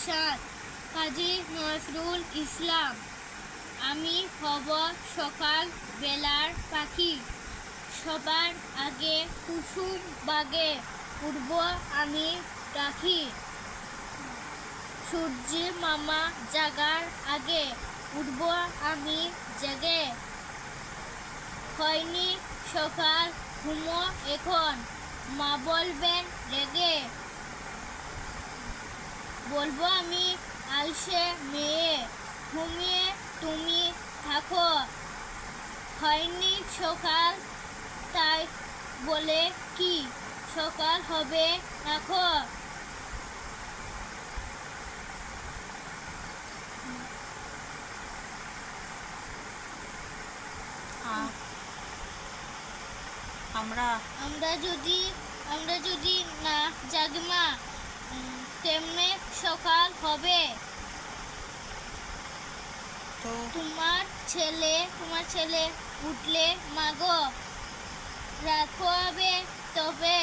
ইরশাদ কাজী নজরুল ইসলাম। আমি হব সকাল বেলার পাখি, সবার আগে কুসুম বাগে উড়ব আমি রাখি। সূর্য মামা জাগার আগে উঠব আমি জেগে। হয়নি সকাল ঘুমো এখন, মা বলবেন রেগে। বলবো আমি আলসে মেয়ে, ঘুমিয়ে তুমি থাকো। হয়নি সকাল তাই বলে কি সকাল হবে এখন। আমরা যদি না জাগি মা, তেমনি সকাল হবে। তো তোমার ছেলে উঠলে মাগো রাত হবে তবে।